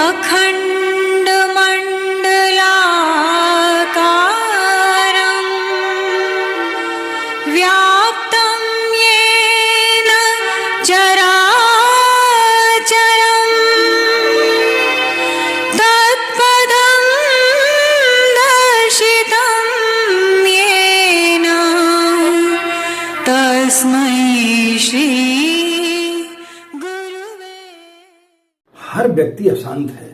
अखण्डमण्डलाकारं व्याप्तं येन चराचरं तत्पदं दर्शितं येन तस्मै श्री गुरुवे। हर व्यक्ति अशांत है।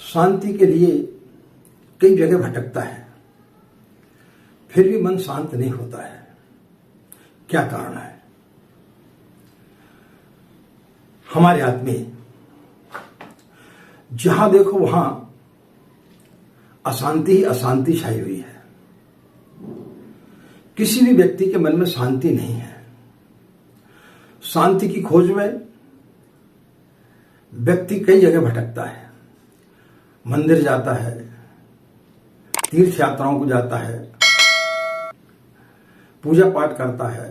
शांति के लिए कई जगह भटकता है, फिर भी मन शांत नहीं होता है। क्या कारण है? हमारे हाथ में जहां देखो वहां अशांति ही अशांति छाई हुई है। किसी भी व्यक्ति के मन में शांति नहीं है। शांति की खोज में व्यक्ति कई जगह भटकता है। मंदिर जाता है, तीर्थ यात्राओं को जाता है, पूजा पाठ करता है,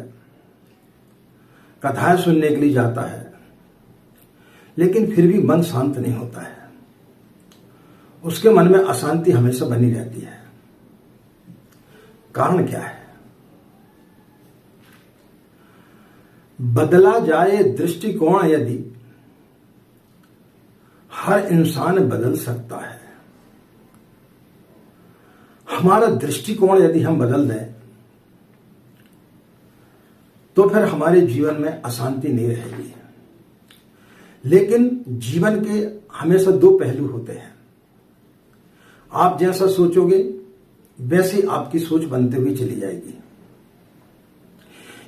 कथाएं सुनने के लिए जाता है, लेकिन फिर भी मन शांत नहीं होता है। उसके मन में अशांति हमेशा बनी रहती है। कारण क्या है? बदला जाए दृष्टिकोण यदि, हर इंसान बदल सकता है। हमारा दृष्टिकोण यदि हम बदल दें तो फिर हमारे जीवन में अशांति नहीं रहेगी। लेकिन जीवन के हमेशा दो पहलू होते हैं। आप जैसा सोचोगे वैसी आपकी सोच बनते हुए चली जाएगी।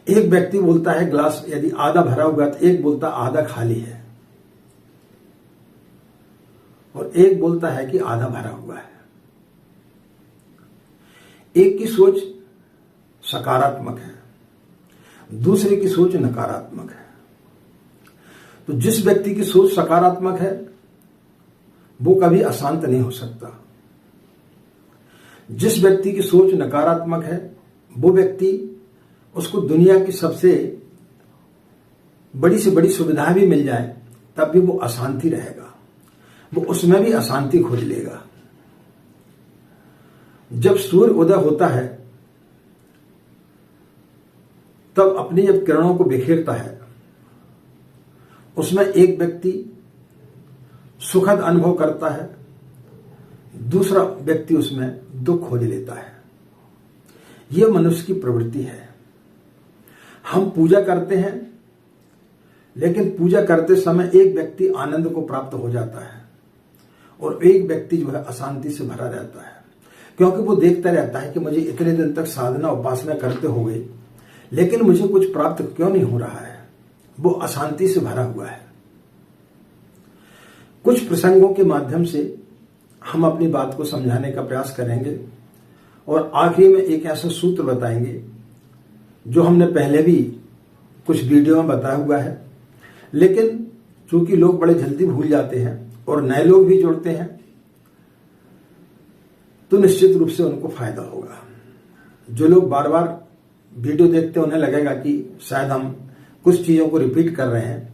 एक व्यक्ति बोलता है ग्लास यदि आधा भरा हुआ तो एक बोलता आधा खाली है, और एक बोलता है कि आधा भरा हुआ है। एक की सोच सकारात्मक है, दूसरे की सोच नकारात्मक है। तो जिस व्यक्ति की सोच सकारात्मक है वो कभी अशांत नहीं हो सकता। जिस व्यक्ति की सोच नकारात्मक है वो व्यक्ति, उसको दुनिया की सबसे बड़ी से बड़ी सुविधा भी मिल जाए तब भी वो अशांति रहेगा। वो उसमें भी अशांति खोज लेगा। जब सूर्य उदय होता है तब अपनी जब किरणों को बिखेरता है, उसमें एक व्यक्ति सुखद अनुभव करता है, दूसरा व्यक्ति उसमें दुख खोज लेता है। यह मनुष्य की प्रवृत्ति है। हम पूजा करते हैं, लेकिन पूजा करते समय एक व्यक्ति आनंद को प्राप्त हो जाता है और एक व्यक्ति जो है अशांति से भरा रहता है, क्योंकि वो देखता रहता है कि मुझे इतने दिन तक साधना उपासना करते हो गए, लेकिन मुझे कुछ प्राप्त क्यों नहीं हो रहा है। वो अशांति से भरा हुआ है। कुछ प्रसंगों के माध्यम से हम अपनी बात को समझाने का प्रयास करेंगे और आखिरी में एक ऐसा सूत्र बताएंगे जो हमने पहले भी कुछ वीडियो में बताया हुआ है, लेकिन चूंकि लोग बड़े जल्दी भूल जाते हैं और नए लोग भी जुड़ते हैं तो निश्चित रूप से उनको फायदा होगा। जो लोग बार बार वीडियो देखते हैं उन्हें लगेगा कि शायद हम कुछ चीजों को रिपीट कर रहे हैं,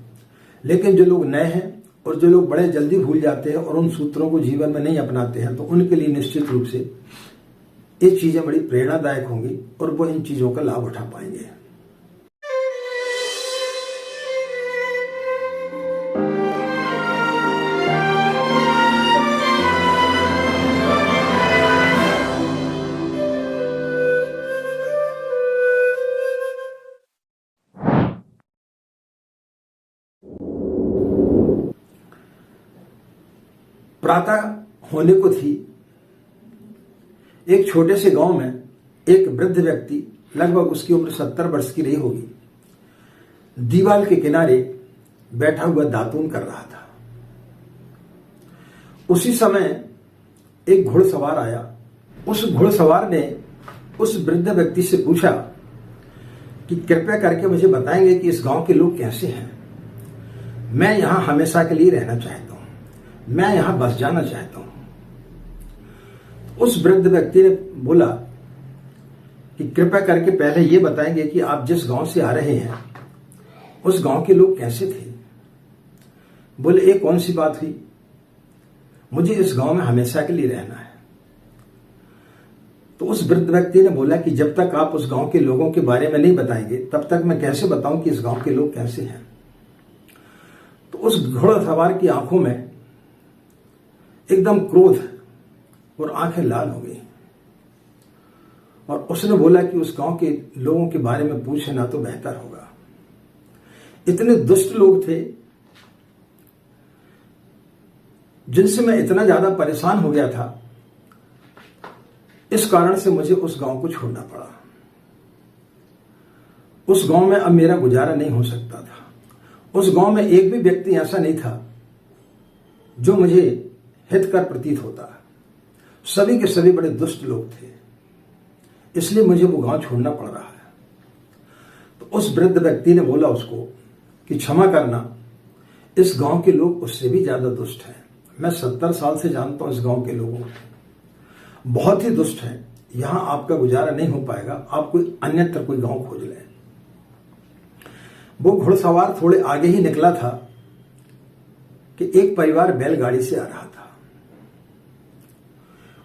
लेकिन जो लोग नए हैं और जो लोग बड़े जल्दी भूल जाते हैं और उन सूत्रों को जीवन में नहीं अपनाते हैं तो उनके लिए निश्चित रूप से ये चीजें बड़ी प्रेरणादायक होंगी और वो इन चीजों का लाभ उठा पाएंगे। प्रातः होने को थी, एक छोटे से गांव में एक वृद्ध व्यक्ति, लगभग उसकी उम्र 70 वर्ष की रही होगी, दीवार के किनारे बैठा हुआ दातून कर रहा था। उसी समय एक घुड़सवार आया। उस घुड़सवार ने उस वृद्ध व्यक्ति से पूछा कि कृपया करके मुझे बताएंगे कि इस गांव के लोग कैसे हैं। मैं यहां हमेशा के लिए रहना चाहता हूं, मैं यहां बस जाना चाहता हूं। उस वृद्ध व्यक्ति ने बोला कि कृपया करके पहले ये बताएंगे कि आप जिस गांव से आ रहे हैं उस गांव के लोग कैसे थे, बोले ये कौन सी बात हुई, मुझे इस गांव में हमेशा के लिए रहना है। तो उस वृद्ध व्यक्ति ने बोला कि जब तक आप उस गांव के लोगों के बारे में नहीं बताएंगे तब तक मैं कैसे बताऊं कि इस गांव के लोग कैसे हैं। तो उस घोड़सवार की आंखों में एकदम क्रोध और आंखें लाल हो गई और उसने बोला कि उस गांव के लोगों के बारे में पूछे ना तो बेहतर होगा। इतने दुष्ट लोग थे जिनसे मैं इतना ज्यादा परेशान हो गया था, इस कारण से मुझे उस गांव को छोड़ना पड़ा। उस गांव में अब मेरा गुजारा नहीं हो सकता था। उस गांव में एक भी व्यक्ति ऐसा नहीं था जो मुझे हितकर प्रतीत होता। सभी के सभी बड़े दुष्ट लोग थे, इसलिए मुझे वो गांव छोड़ना पड़ रहा है। तो उस वृद्ध व्यक्ति ने बोला उसको कि क्षमा करना, इस गांव के लोग उससे भी ज्यादा दुष्ट हैं। मैं 70 साल से जानता हूं इस गांव के लोगों को, बहुत ही दुष्ट हैं। यहां आपका गुजारा नहीं हो पाएगा, आप कोई अन्यत्र कोई गांव खोज लें। वो घुड़सवार थोड़े आगे ही निकला था कि एक परिवार बैलगाड़ी से आ रहा था।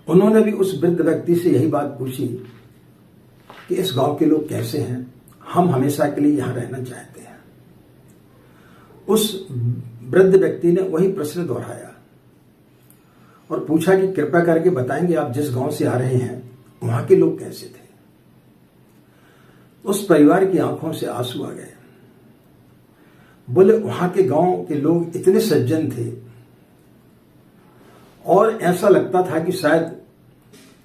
उन्होंने भी उस वृद्ध व्यक्ति से यही बात पूछी कि इस गांव के लोग कैसे हैं, हम हमेशा के लिए यहां रहना चाहते हैं। उस वृद्ध व्यक्ति ने वही प्रश्न दोहराया और पूछा कि कृपया करके बताएंगे आप जिस गांव से आ रहे हैं वहां के लोग कैसे थे। उस परिवार की आंखों से आंसू आ गए। बोले वहां के गांव के लोग इतने सज्जन थे और ऐसा लगता था कि शायद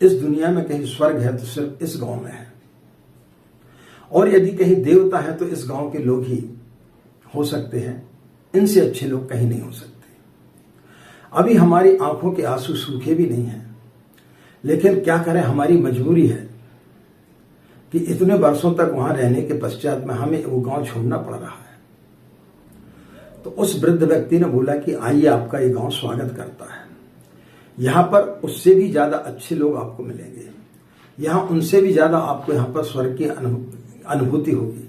इस दुनिया में कहीं स्वर्ग है तो सिर्फ इस गांव में है, और यदि कहीं देवता है तो इस गांव के लोग ही हो सकते हैं, इनसे अच्छे लोग कहीं नहीं हो सकते। अभी हमारी आंखों के आंसू सूखे भी नहीं हैं, लेकिन क्या करें, हमारी मजबूरी है कि इतने वर्षों तक वहां रहने के पश्चात में हमें वो गांव छोड़ना पड़ रहा है। तो उस वृद्ध व्यक्ति ने बोला कि आइए, आपका ये गांव स्वागत करता है। यहां पर उससे भी ज्यादा अच्छे लोग आपको मिलेंगे, यहां उनसे भी ज्यादा आपको यहां पर स्वर्ग की अनुभूति होगी।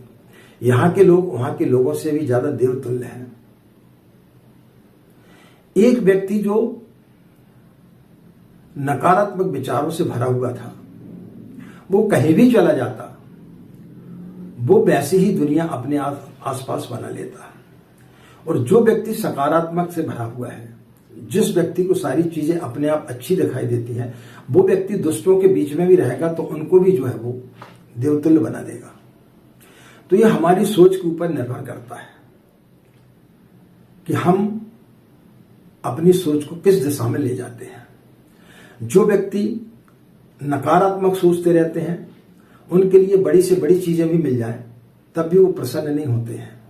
यहां के लोग वहां के लोगों से भी ज्यादा देवतुल्य हैं। एक व्यक्ति जो नकारात्मक विचारों से भरा हुआ था, वो कहीं भी चला जाता, वो वैसी ही दुनिया अपने आसपास बना लेता। और जो व्यक्ति सकारात्मक से भरा हुआ है, जिस व्यक्ति को सारी चीजें अपने आप अच्छी दिखाई देती हैं, वो व्यक्ति दुष्टों के बीच में भी रहेगा तो उनको भी जो है वो देवतुल्य बना देगा। तो यह हमारी सोच के ऊपर निर्भर करता है कि हम अपनी सोच को किस दिशा में ले जाते हैं। जो व्यक्ति नकारात्मक सोचते रहते हैं, उनके लिए बड़ी से बड़ी चीजें भी मिल जाएं, तब भी वो प्रसन्न नहीं होते हैं।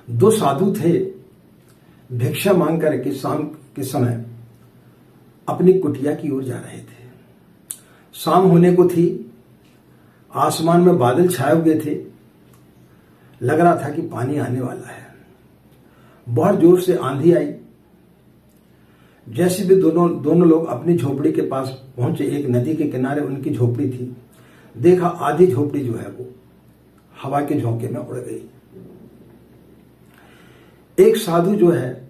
दो साधु थे, भिक्षा मांग करके शाम के समय अपनी कुटिया की ओर जा रहे थे। शाम होने को थी, आसमान में बादल छाए हुए थे, लग रहा था कि पानी आने वाला है। बहुत जोर से आंधी आई। जैसे भी दोनों लोग अपनी झोपड़ी के पास पहुंचे, एक नदी के किनारे उनकी झोपड़ी थी, देखा आधी झोपड़ी जो है वो हवा के झोंके में उड़ गई। एक साधु जो है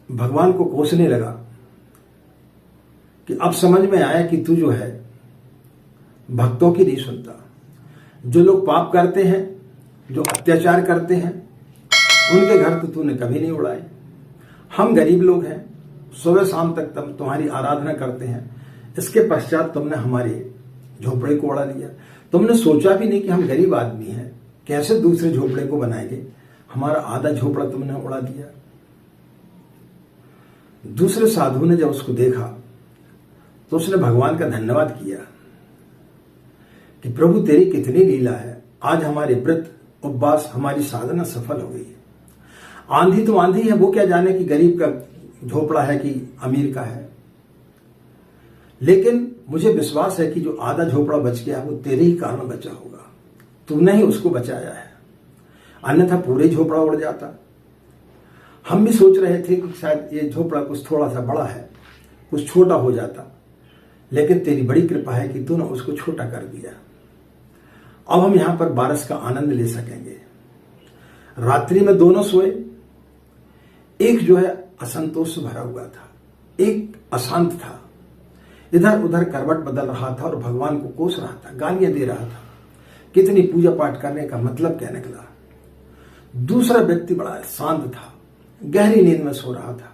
भगवान को कोसने लगा कि अब समझ में आया कि तू जो है भक्तों की नहीं सुनता। जो लोग पाप करते हैं, जो अत्याचार करते हैं, उनके घर तो तूने कभी नहीं उड़ाए। हम गरीब लोग हैं, सुबह शाम तक तुम्हारी आराधना करते हैं, इसके पश्चात तुमने हमारे झोपड़े को उड़ा दिया। तुमने सोचा भी नहीं कि हम गरीब आदमी हैं, कैसे दूसरे झोपड़े को बनाएंगे, हमारा आधा झोपड़ा तुमने उड़ा दिया। दूसरे साधु ने जब उसको देखा तो उसने भगवान का धन्यवाद किया कि प्रभु तेरी कितनी लीला है, आज हमारे व्रत उपवास हमारी साधना सफल हो गई है। आंधी तो आंधी है, वो क्या जाने कि गरीब का झोपड़ा है कि अमीर का है, लेकिन मुझे विश्वास है कि जो आधा झोपड़ा बच गया वो तेरे ही कारण बचा होगा, तूने ही उसको बचाया है, अन्यथा पूरे झोपड़ा उड़ जाता। हम भी सोच रहे थे कि शायद ये झोपड़ा कुछ थोड़ा सा बड़ा है, कुछ छोटा हो जाता, लेकिन तेरी बड़ी कृपा है कि तूने उसको छोटा कर दिया। अब हम यहां पर बारिश का आनंद ले सकेंगे। रात्रि में दोनों सोए, एक जो है असंतोष से भरा हुआ था, एक अशांत था, इधर उधर करवट बदल रहा था और भगवान को कोस रहा था, गालियां दे रहा था, कितनी पूजा पाठ करने का मतलब क्या निकला। दूसरा व्यक्ति बड़ा शांत था, गहरी नींद में सो रहा था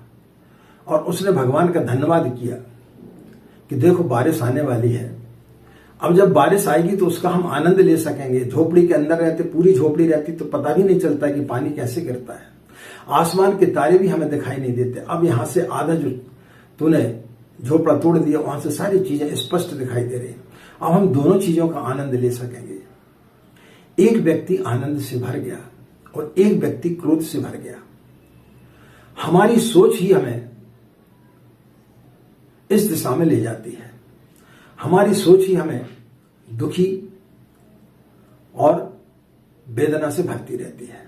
और उसने भगवान का धन्यवाद किया कि देखो बारिश आने वाली है, अब जब बारिश आएगी तो उसका हम आनंद ले सकेंगे। झोपड़ी के अंदर रहते, पूरी झोपड़ी रहती तो पता भी नहीं चलता कि पानी कैसे गिरता है, आसमान के तारे भी हमें दिखाई नहीं देते। अब यहां से आधा जो तूने झोपड़ा तोड़ दिया, वहां से सारी चीजें स्पष्ट दिखाई दे रही, अब हम दोनों चीजों का आनंद ले सकेंगे। एक व्यक्ति आनंद से भर गया और एक व्यक्ति क्रोध से भर गया। हमारी सोच ही हमें इस दिशा में ले जाती है, हमारी सोच ही हमें दुखी और वेदना से भरती रहती है।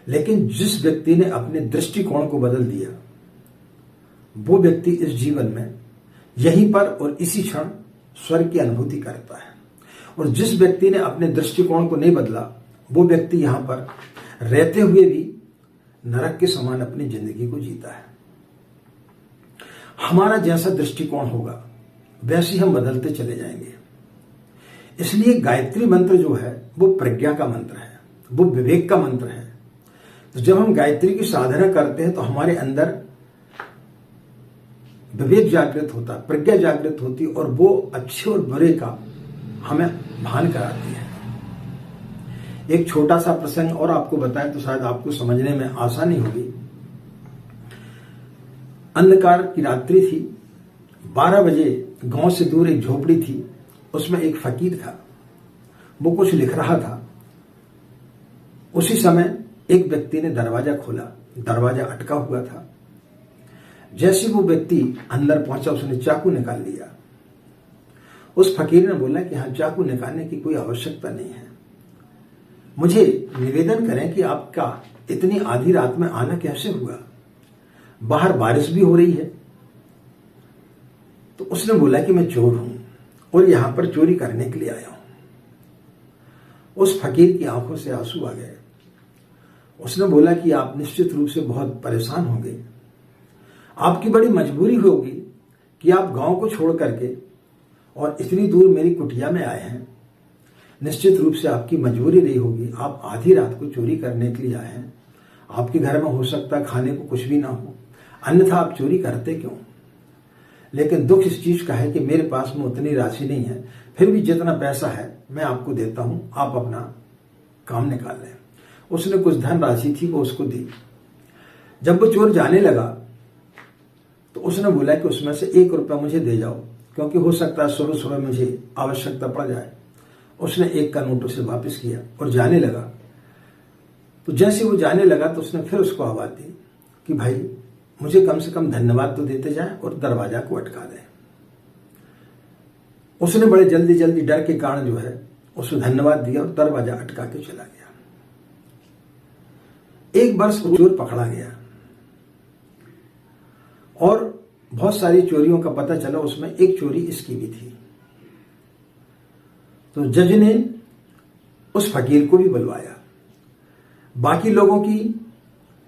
लेकिन जिस व्यक्ति ने अपने दृष्टिकोण को बदल दिया, वो व्यक्ति इस जीवन में यहीं पर और इसी क्षण स्वर्ग की अनुभूति करता है। और जिस व्यक्ति ने अपने दृष्टिकोण को नहीं बदला, वो व्यक्ति यहां पर रहते हुए भी नरक के समान अपनी जिंदगी को जीता है। हमारा जैसा दृष्टिकोण होगा वैसे ही हम बदलते चले जाएंगे। इसलिए गायत्री मंत्र जो है वो प्रज्ञा का मंत्र है, वो विवेक का मंत्र है। तो जब हम गायत्री की साधना करते हैं तो हमारे अंदर विवेक जागृत होता, प्रज्ञा जागृत होती और वो अच्छे और बुरे का हमें भान कराती है। एक छोटा सा प्रसंग और आपको बताएं तो शायद आपको समझने में आसानी होगी। अंधकार की रात्रि थी, 12 बजे गांव से दूर एक झोपड़ी थी, उसमें एक फकीर था, वो कुछ लिख रहा था। उसी समय एक व्यक्ति ने दरवाजा खोला, दरवाजा अटका हुआ था। जैसे वो व्यक्ति अंदर पहुंचा, उसने चाकू निकाल लिया। उस फकीर ने बोला कि हाँ, चाकू निकालने की कोई आवश्यकता नहीं है, मुझे निवेदन करें कि आपका इतनी आधी रात में आना कैसे हुआ, बाहर बारिश भी हो रही है। तो उसने बोला कि मैं चोर हूं और यहां पर चोरी करने के लिए आया हूं। उस फकीर की आंखों से आंसू आ गए। उसने बोला कि आप निश्चित रूप से बहुत परेशान होंगे, आपकी बड़ी मजबूरी होगी कि आप गांव को छोड़ करके और इतनी दूर मेरी कुटिया में आए हैं। निश्चित रूप से आपकी मजबूरी रही होगी, आप आधी रात को चोरी करने के लिए आए हैं। आपके घर में हो सकता है खाने को कुछ भी ना हो, अन्यथा आप चोरी करते क्यों। लेकिन दुख इस चीज का है कि मेरे पास में उतनी राशि नहीं है, फिर भी जितना पैसा है मैं आपको देता हूं, आप अपना काम निकाल लें। उसने कुछ धन राशि थी वो उसको दी। जब वो चोर जाने लगा तो उसने बोला कि उसमें से 1 रुपया मुझे दे जाओ, क्योंकि हो सकता है सुबह सुबह मुझे आवश्यकता पड़ जाए। उसने 1 का नोट उसे वापस किया और जाने लगा। तो जैसे वो जाने लगा तो उसने फिर उसको आवाज दी कि भाई मुझे कम से कम धन्यवाद तो देते जाए और दरवाजा को अटका दे। उसने बड़े जल्दी जल्दी डर के कारण जो है उसको धन्यवाद दिया और दरवाजा अटका के चला गया। 1 वर्ष वो चोर पकड़ा गया और बहुत सारी चोरियों का पता चला, उसमें एक चोरी इसकी भी थी। तो जज ने उस फकीर को भी बुलवाया। बाकी लोगों की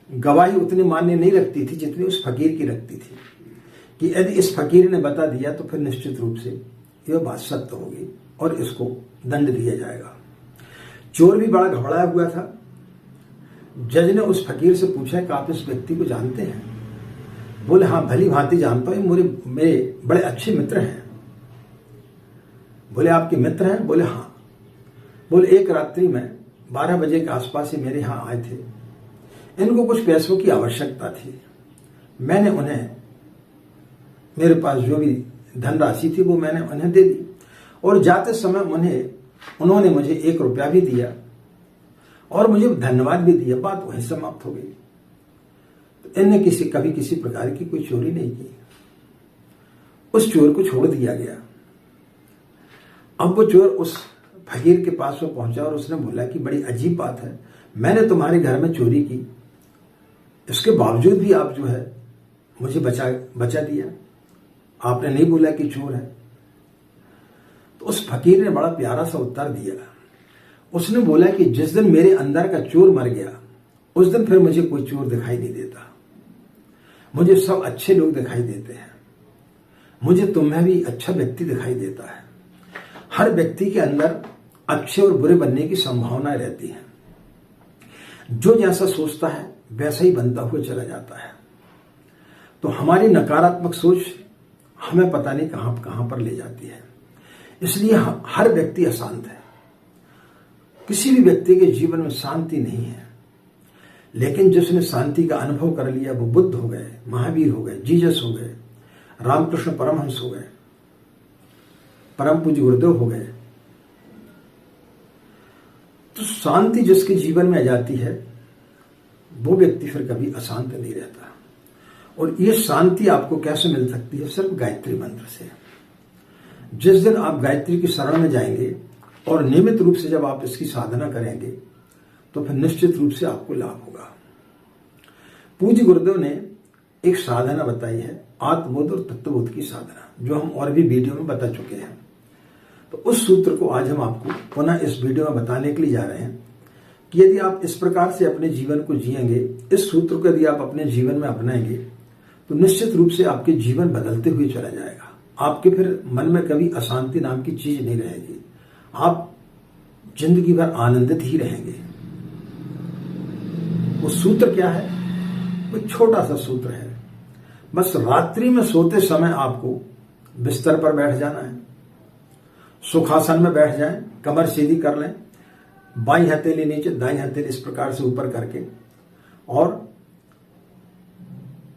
गवाही उतनी मान्य नहीं रखती थी जितनी उस फकीर की रखती थी कि यदि इस फकीर ने बता दिया तो फिर निश्चित रूप से यह बात सत्य होगी और इसको दंड दिया जाएगा। चोर भी बड़ा घबराया हुआ था। जज ने उस फकीर से पूछा कि आप इस व्यक्ति को जानते हैं? बोले हाँ, भली भांति जानता हूं, मेरे बड़े अच्छे मित्र हैं। बोले आपके मित्र हैं? बोले हाँ। बोले एक रात्रि में 12 बजे के आसपास ही मेरे यहां आए थे, इनको कुछ पैसों की आवश्यकता थी। मैंने उन्हें, मेरे पास जो भी धनराशि थी वो मैंने उन्हें दे दी और जाते समय उन्होंने मुझे 1 रुपया भी दिया और मुझे धन्यवाद भी दिया। बात वहीं समाप्त हो गई। तो इनने कभी किसी प्रकार की कोई चोरी नहीं की। उस चोर को छोड़ दिया गया। अब वो चोर उस फकीर के पास वो पहुंचा और उसने बोला कि बड़ी अजीब बात है, मैंने तुम्हारे घर में चोरी की, इसके बावजूद भी आप जो है मुझे बचा दिया, आपने नहीं बोला कि चोर है। तो उस फकीर ने बड़ा प्यारा सा उत्तर दिया। उसने बोला कि जिस दिन मेरे अंदर का चोर मर गया उस दिन फिर मुझे कोई चोर दिखाई नहीं देता। मुझे सब अच्छे लोग दिखाई देते हैं, मुझे तुम में भी अच्छा व्यक्ति दिखाई देता है। हर व्यक्ति के अंदर अच्छे और बुरे बनने की संभावनाएं रहती हैं। जो जैसा सोचता है वैसा ही बनता हुआ चला जाता है। तो हमारी नकारात्मक सोच हमें पता नहीं कहां पर ले जाती है। इसलिए हर व्यक्ति अशांत है। किसी भी व्यक्ति के जीवन में शांति नहीं है। लेकिन जिसने शांति का अनुभव कर लिया वो बुद्ध हो गए, महावीर हो गए, जीसस हो गए, रामकृष्ण परमहंस हो गए, परम पूज्य गुरुदेव हो गए। तो शांति जिसके जीवन में आ जाती है वो व्यक्ति फिर कभी अशांत नहीं रहता। और ये शांति आपको कैसे मिल सकती है? सिर्फ गायत्री मंत्र से। जिस दिन आप गायत्री की शरण में जाएंगे और नियमित रूप से जब आप इसकी साधना करेंगे तो फिर निश्चित रूप से आपको लाभ होगा। पूज्य गुरुदेव ने एक साधना बताई है, आत्मबोध और तत्वबोध की साधना, जो हम और भी वीडियो में बता चुके हैं। तो उस सूत्र को आज हम आपको पुनः इस वीडियो में बताने के लिए जा रहे हैं कि यदि आप इस प्रकार से अपने जीवन को जिएंगे, इस सूत्र को यदि आप अपने जीवन में अपनाएंगे तो निश्चित रूप से आपके जीवन बदलते हुए चला जाएगा। आपके फिर मन में कभी अशांति नाम की चीज नहीं रहेगी। आप जिंदगी भर आनंदित ही रहेंगे। वो सूत्र क्या है? वो छोटा सा सूत्र है। बस रात्रि में सोते समय आपको बिस्तर पर बैठ जाना है, सुखासन में बैठ जाएं, कमर सीधी कर लें, बाईं हथेली नीचे, दाईं हथेली इस प्रकार से ऊपर करके, और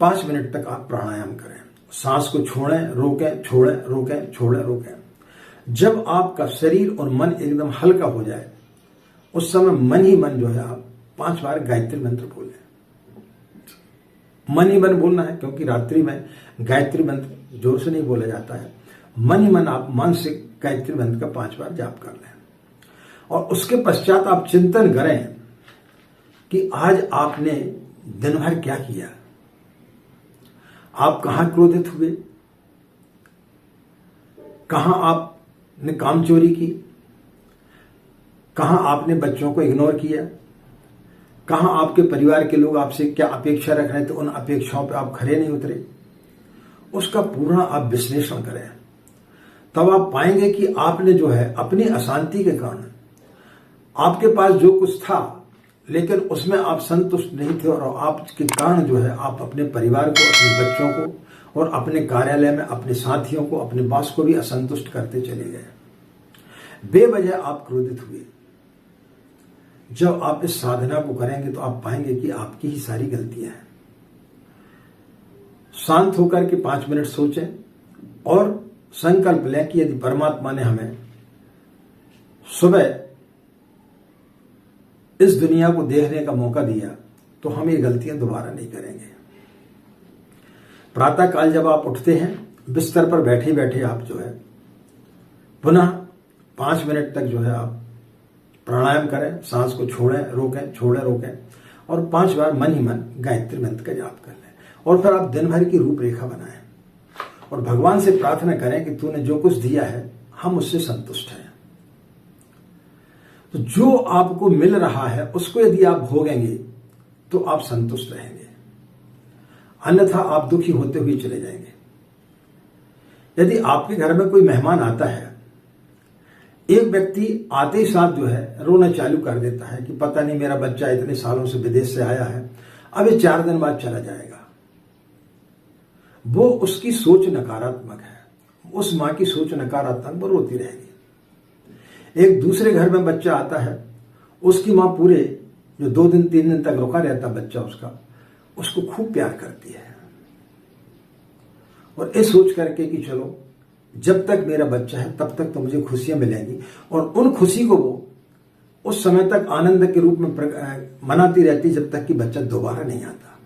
5 मिनट तक आप प्राणायाम करें। सांस को छोड़ें, रोकें, छोड़ें, रोकें, छोड़ें, रोकें। जब आपका शरीर और मन एकदम हल्का हो जाए उस समय मन ही मन जो है आप 5 बार गायत्री मंत्र बोलें। मन ही मन बोलना है, क्योंकि रात्रि में गायत्री मंत्र जोर से नहीं बोला जाता है। मन ही मन आप मानसिक गायत्री मंत्र का 5 बार जाप कर लें। और उसके पश्चात आप चिंतन करें कि आज आपने दिन भर क्या किया, आप कहां क्रोधित हुए, कहां आपने काम चोरी की, कहां आपने बच्चों को इग्नोर किया, कहां आपके परिवार के लोग आपसे क्या अपेक्षा रख रहे थे, उन अपेक्षाओं पर आप खरे नहीं उतरे। उसका पूरा आप विश्लेषण करें। तब आप पाएंगे कि आपने जो है अपनी अशांति के कारण आपके पास जो कुछ था लेकिन उसमें आप संतुष्ट नहीं थे, और आपके कारण जो है आप अपने परिवार को, अपने बच्चों को और अपने कार्यालय में अपने साथियों को, अपने बॉस को भी असंतुष्ट करते चले गए। बेवजह आप क्रोधित हुए। जब आप इस साधना को करेंगे तो आप पाएंगे कि आपकी ही सारी गलतियां हैं। शांत होकर के 5 मिनट सोचें और संकल्प लें कि यदि परमात्मा ने हमें सुबह इस दुनिया को देखने का मौका दिया तो हम ये गलतियां दोबारा नहीं करेंगे। प्रातः काल जब आप उठते हैं, बिस्तर पर बैठे बैठे आप जो है पुनः 5 मिनट तक जो है आप प्राणायाम करें, सांस को छोड़ें, रोकें, छोड़ें, रोकें, और 5 बार मन ही मन गायत्री मंत्र का जाप कर लें। और फिर आप दिन भर की रूपरेखा बनाएं और भगवान से प्रार्थना करें कि तूने जो कुछ दिया है हम उससे संतुष्ट हैं। तो जो आपको मिल रहा है उसको यदि आप भोगेंगे तो आप संतुष्ट रहेंगे, अन्यथा आप दुखी होते हुए चले जाएंगे। यदि आपके घर में कोई मेहमान आता है, एक व्यक्ति आते ही साथ जो है रोना चालू कर देता है कि पता नहीं मेरा बच्चा इतने सालों से विदेश से आया है, अब ये 4 दिन बाद चला जाएगा, वो उसकी सोच नकारात्मक है। उस मां की सोच नकारात्मक, वो रोती रहेगी। एक दूसरे घर में बच्चा आता है, उसकी मां पूरे जो 2 दिन 3 दिन तक रुका रहता बच्चा उसको खूब प्यार करती है, और ये सोच करके कि चलो जब तक मेरा बच्चा है तब तक तो मुझे खुशियां मिलेंगी, और उन खुशी को वो उस समय तक आनंद के रूप में मनाती रहती जब तक कि बच्चा दोबारा नहीं आता।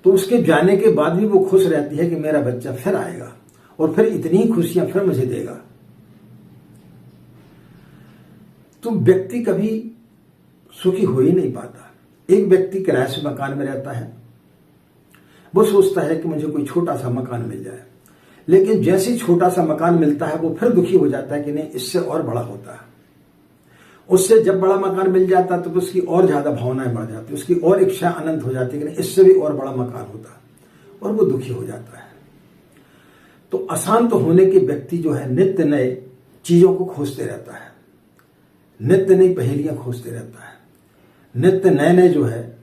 तो उसके जाने के बाद भी वो खुश रहती है कि मेरा बच्चा फिर आएगा और फिर इतनी खुशियां फिर मुझे देगा। तो व्यक्ति कभी सुखी हो ही नहीं पाता। एक व्यक्ति किराए से मकान में रहता है, वो सोचता है कि मुझे कोई छोटा सा मकान मिल जाए, लेकिन जैसे ही छोटा सा मकान मिलता है वो फिर दुखी हो जाता है कि नहीं इससे और बड़ा होता है। उससे जब बड़ा मकान मिल जाता तो उसकी और ज्यादा भावनाएं बढ़ जाती, उसकी और इच्छा अनंत हो जाती कि नहीं इससे भी और बड़ा मकान होता। और वो दुखी हो जाता है। तो अशांत होने के व्यक्ति जो है नित्य नए चीजों को खोजते रहता है, नित्य नई पहेलियां खोजते रहता है, नित्य नए नए जो है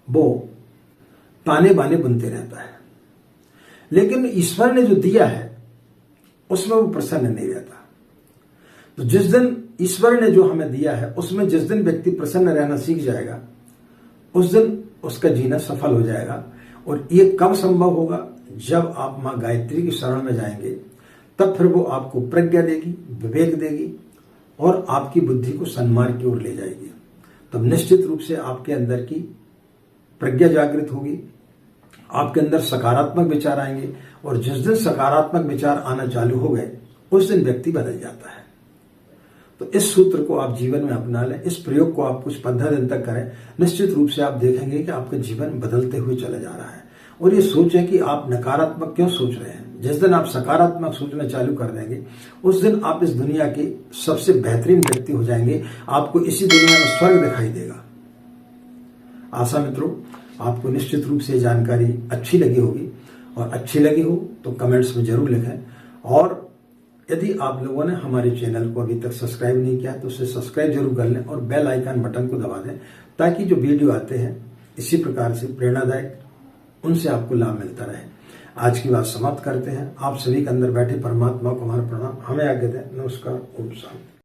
वो ताने बाने बुनते रहता है। लेकिन ईश्वर ने जो दिया है उसमें वो प्रसन्न नहीं रहता। तो जिस दिन ईश्वर ने जो हमें दिया है उसमें जिस दिन व्यक्ति प्रसन्न रहना सीख जाएगा उस दिन उसका जीना सफल हो जाएगा। और ये कब संभव होगा? जब आप मां गायत्री की शरण में जाएंगे, तब फिर वो आपको प्रज्ञा देगी, विवेक देगी और आपकी बुद्धि को सन्मार्ग की ओर ले जाएगी। तब निश्चित रूप से आपके अंदर की प्रज्ञा जागृत होगी, आपके अंदर सकारात्मक विचार आएंगे और जिस दिन सकारात्मक विचार आना चालू हो गए उस दिन व्यक्ति बदल जाता है। तो इस सूत्र को आप जीवन में अपना लें, इस प्रयोग को आप कुछ 15 दिन तक करें, निश्चित रूप से आप देखेंगे कि आपका जीवन बदलते हुए चला जा रहा है। और ये सोचें कि आप नकारात्मक क्यों सोच रहे हैं। जिस दिन आप सकारात्मक सोचना चालू कर देंगे उस दिन आप इस दुनिया के सबसे बेहतरीन व्यक्ति हो जाएंगे। आपको इसी दुनिया में स्वर्ग दिखाई देगा। आशा मित्रों, आपको निश्चित रूप से जानकारी अच्छी लगी होगी और अच्छी लगी हो तो कमेंट्स में जरूर लिखें। और यदि आप लोगों ने हमारे चैनल को अभी तक सब्सक्राइब नहीं किया तो उसे सब्सक्राइब जरूर कर लें और बेल आइकन बटन को दबा दें, ताकि जो वीडियो आते हैं इसी प्रकार से प्रेरणादायक उनसे आपको लाभ मिलता रहे। आज की बात समाप्त करते हैं। आप सभी के अंदर बैठे परमात्मा को हमारा प्रणाम। हमें आज्ञा दें। नमस्कार। ओम शांति।